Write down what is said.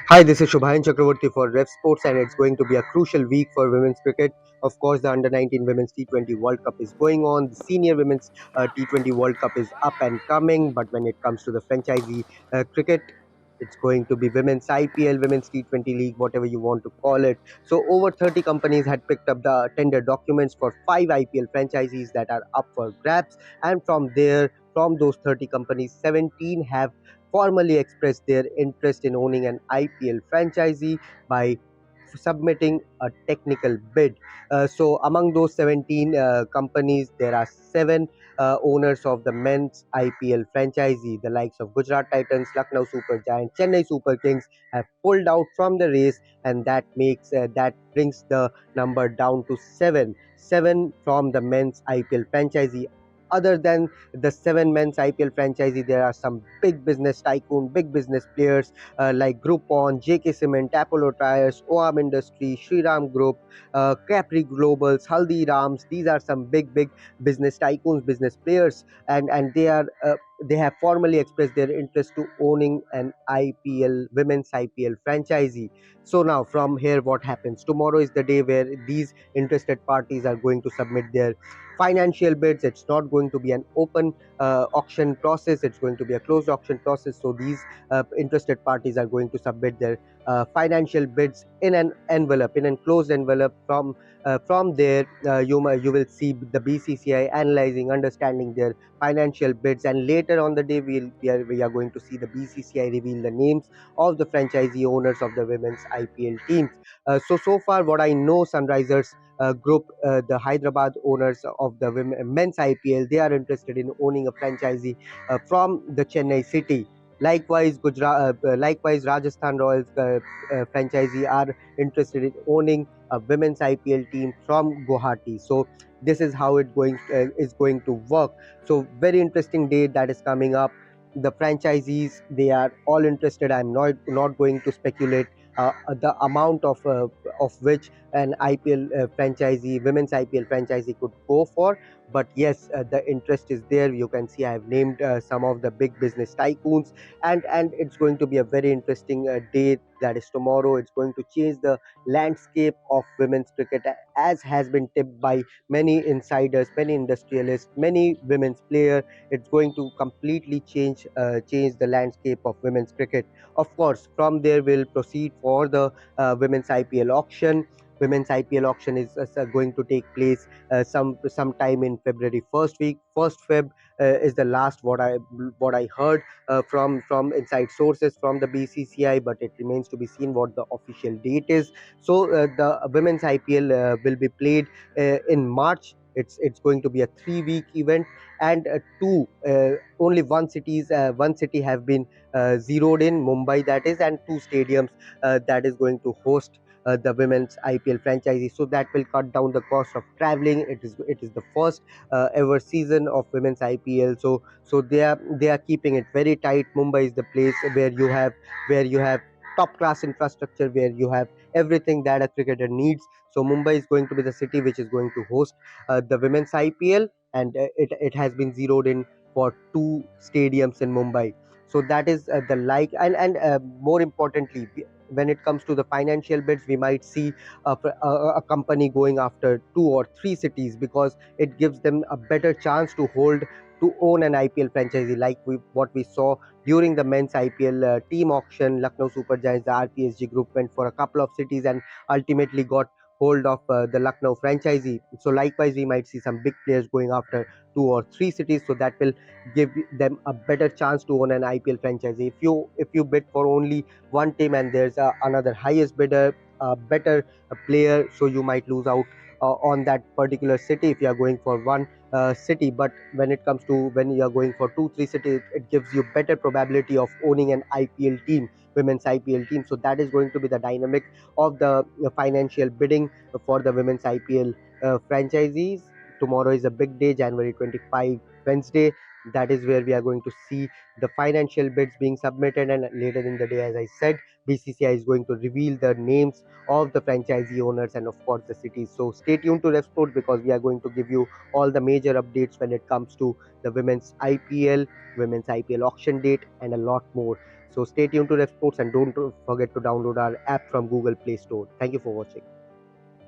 Hi, this is Shubhayan Chakravorty for RevSportz, and it's going to be a crucial week for women's cricket. Of course, the Under 19 Women's T20 World Cup is going on. The Senior Women's T20 World Cup is up and coming. But when it comes to the franchisee cricket, it's going to be Women's IPL, Women's T20 League, whatever you want to call it. So, over 30 companies had picked up the tender documents for 5 IPL franchisees that are up for grabs. And from those 30 companies, 17 have formally expressed their interest in owning an IPL franchisee by submitting a technical bid. So, among those 17 companies, there are seven owners of the men's IPL franchisee. The likes of Gujarat Titans, Lucknow Super Giants, Chennai Super Kings have pulled out from the race, and that brings the number down to seven. Seven from the men's IPL franchisee. Other than the seven men's IPL franchisee, there are some big business tycoon, big business players like Groupon, JK Cement, Apollo Tires, OAM Industry, Shriram Group, Capri Globals, Haldirams. These are some big business tycoons, business players, and they have formally expressed their interest to owning an IPL women's IPL franchisee. So now from here, what happens? Tomorrow is the day where these interested parties are going to submit their financial bids. It's not going to be an open auction process. It's going to be a closed auction process. So these interested parties are going to submit their financial bids in an envelope, in an closed envelope. From there, you will see the BCCI analyzing, understanding their financial bids, and later on the day, we are going to see the BCCI reveal the names of the franchisee owners of the women's IPL teams. So far, what I know, Sunrisers Group, the Hyderabad owners of the men's IPL, they are interested in owning a franchisee from the Chennai city. Likewise, Rajasthan Royals franchisee are interested in owning a women's IPL team from Guwahati. So this is how it going to work. So very interesting date that is coming up. The franchisees, they are all interested. I'm not going to speculate the amount of which an IPL franchisee, women's IPL franchisee could go for. But yes, the interest is there. You can see I have named some of the big business tycoons, and it's going to be a very interesting day that is tomorrow. It's going to change the landscape of women's cricket, as has been tipped by many insiders, many industrialists, many women's players. It's going to completely change the landscape of women's cricket. Of course, from there we'll proceed for the women's IPL auction. Women's IPL auction is going to take place sometime in February first week. First Feb is the last what I heard from inside sources from the BCCI, but it remains to be seen what the official date is. So the women's IPL will be played in March. It's going to be a 3 week event, and only one city have been zeroed in, Mumbai that is, and two stadiums that is going to host the women's IPL franchisee. So that will cut down the cost of traveling. It is the first ever season of women's IPL. So they are keeping it very tight. Mumbai is the place where you have top class infrastructure, where you have everything that a cricketer needs. So Mumbai is going to be the city which is going to host the women's IPL, and it has been zeroed in for two stadiums in Mumbai. So that is the like, and more importantly, when it comes to the financial bids, we might see a company going after two or three cities, because it gives them a better chance to own an IPL franchisee, like what we saw during the men's IPL team auction. Lucknow Super Giants, the RPSG group, went for a couple of cities and ultimately got hold of the Lucknow franchisee. So likewise, we might see some big players going after two or three cities, so that will give them a better chance to own an IPL franchisee. If you bid for only one team and there's another highest bidder, a better player, so you might lose out on that particular city if you are going for one city. But when you are going for two three cities, it gives you better probability of owning an IPL team, women's IPL team. So that is going to be the dynamic of the financial bidding for the women's IPL franchisees. Tomorrow is a big day, January 25, Wednesday. That is where we are going to see the financial bids being submitted, and later in the day, as I said, BCCI is going to reveal the names of the franchisee owners and of course the cities. So stay tuned to RevSportz, because we are going to give you all the major updates when it comes to the women's IPL auction date, and a lot more. So stay tuned to RevSportz and don't forget to download our app from Google Play Store. Thank you for watching.